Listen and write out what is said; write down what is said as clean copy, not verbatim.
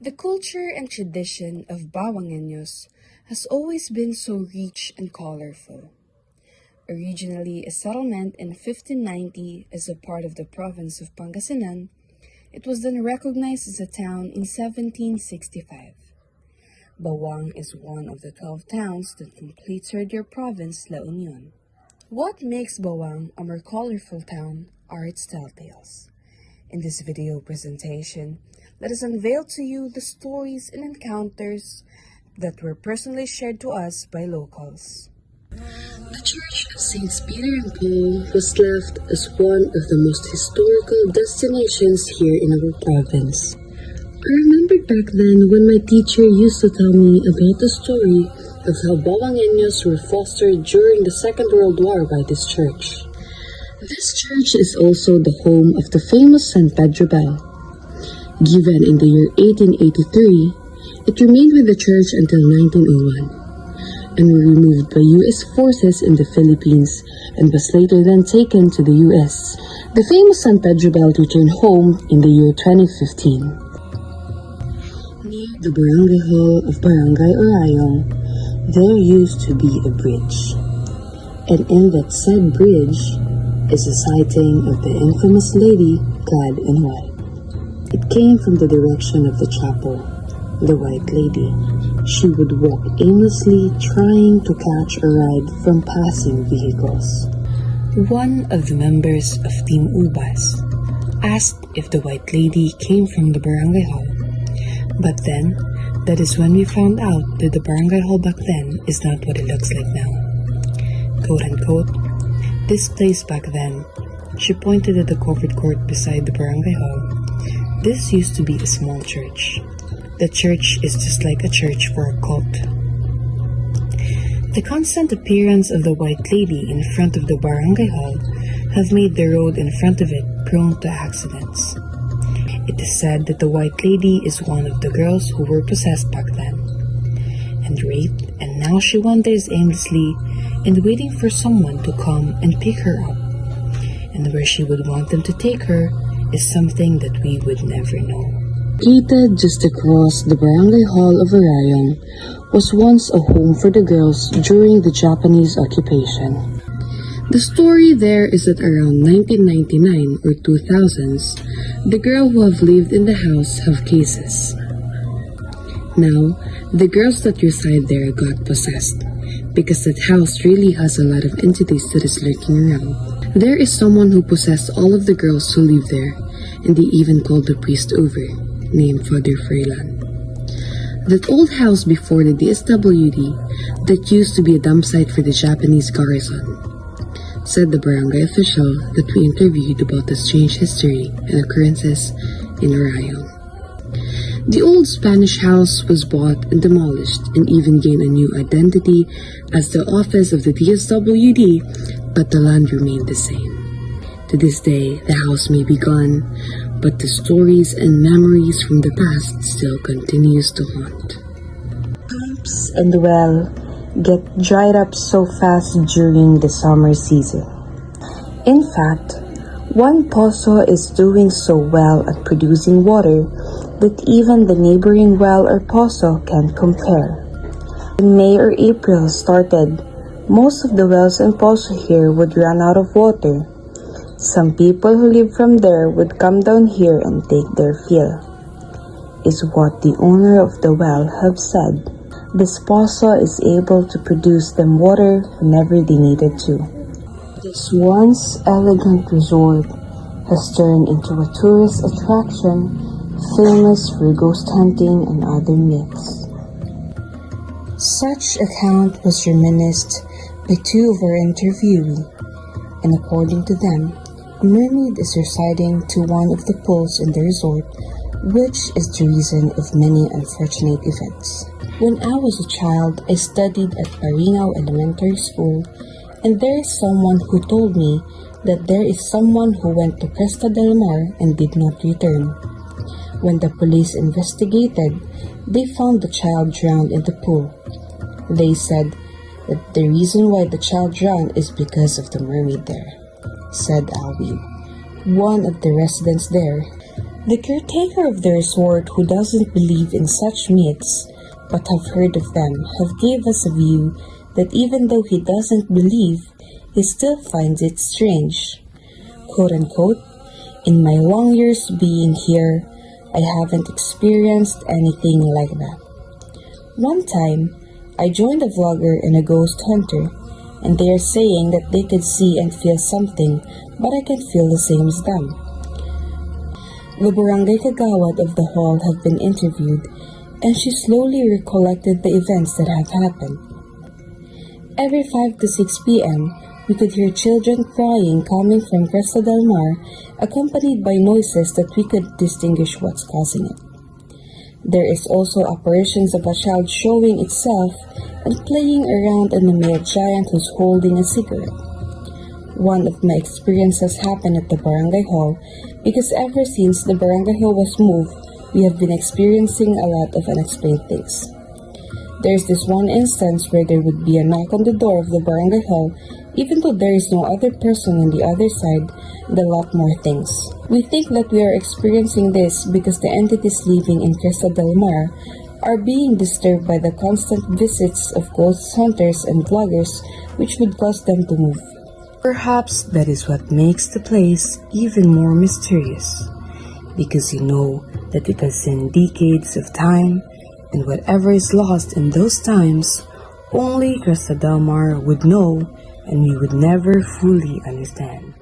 The culture and tradition of Bawangeños has always been so rich and colorful. Originally a settlement in 1590 as a part of the province of Pangasinan, it was then recognized as a town in 1765. Bawang is one of the 12 towns that complete Third-Year Province, La Union. What makes Bawang a more colorful town are its telltales. In this video presentation, let us unveil to you the stories and encounters that were personally shared to us by locals. The Church of Saints Peter and Paul was left as one of the most historical destinations here in our province. I remembered back then when my teacher used to tell me about the story of how Bawangeños were fostered during the Second World War by this church. This church is also the home of the famous San Pedro Bell. Given in the year 1883, it remained with the church until 1901. And were removed by U.S. forces in the Philippines and was later then taken to the U.S. The famous San Pedro Bell returned home in the year 2015. Near the barangay hall of Barangay Orayong, there used to be a bridge. And in that said bridge is a sighting of the infamous lady clad in white. It came from the direction of the chapel. The White Lady. She would walk aimlessly, trying to catch a ride from passing vehicles. One of the members of Team Ubas asked if the White Lady came from the barangay hall. But then, that is when we found out that the barangay hall back then is not what it looks like now. Quote unquote, this place back then, she pointed at the covered court beside the barangay hall. This used to be a small church. The church is just like a church for a cult. The constant appearance of the White Lady in front of the barangay hall have made the road in front of it prone to accidents. It is said that the White Lady is one of the girls who were possessed back then and raped, and now she wanders aimlessly and waiting for someone to come and pick her up. And where she would want them to take her is something that we would never know. Located just across the barangay hall of Orayong was once a home for the girls during the Japanese occupation. The story there is that around 1999 or 2000s, the girls who have lived in the house have cases. Now, the girls that reside there got possessed because that house really has a lot of entities that is lurking around. There is someone who possessed all of the girls who live there, and they even called the priest over, named Father Freilan. That old house before the DSWD that used to be a dump site for the Japanese garrison, said the barangay official that we interviewed about the strange history and occurrences in Orayong. The old Spanish house was bought and demolished and even gained a new identity as the office of the DSWD, but the land remained the same. To this day, the house may be gone, but the stories and memories from the past still continues to haunt. Pumps and well get dried up so fast during the summer season. In fact, one pozo is doing so well at producing water that even the neighboring well or pozo can't compare. When May or April started, most of the wells and pozo here would run out of water. Some people who live from there would come down here and take their fill, is what the owner of the well have said. This pozo is able to produce them water whenever they needed to. This once elegant resort has turned into a tourist attraction famous for ghost hunting and other myths. Such account was reminisced by two of our interviewees, and according to them, a mermaid is residing to one of the pools in the resort, which is the reason of many unfortunate events. When I was a child, I studied at Parinao Elementary School, and there is someone who told me that there is someone who went to Cresta del Mar and did not return. When the police investigated, they found the child drowned in the pool. They said that the reason why the child drowned is because of the mermaid there, said Alwi, one of the residents there. The caretaker of the resort, who doesn't believe in such myths but have heard of them, have gave us a view that even though he doesn't believe, he still finds it strange. Quote unquote, "In my long years being here, I haven't experienced anything like that. One time, I joined a vlogger and a ghost hunter, and they are saying that they could see and feel something, but I can feel the same as them." The barangay kagawad of the hall have been interviewed, and she slowly recollected the events that have happened. Every 5 to 6 p.m., we could hear children crying coming from Cresta del Mar, accompanied by noises that we could distinguish what's causing it. There is also apparitions of a child showing itself and playing around a male giant who's holding a cigarette. One of my experiences happened at the barangay hall because ever since the barangay hall was moved, we have been experiencing a lot of unexplained things. There's this one instance where there would be a knock on the door of the barangay hall, even though there is no other person on the other side, and a lot more things. We think that we are experiencing this because the entities living in Cresta del Mar are being disturbed by the constant visits of ghost hunters and vloggers, which would cause them to move. Perhaps that is what makes the place even more mysterious, because you know that it has seen decades of time, and whatever is lost in those times, only Cresta del Mar would know, and we would never fully understand.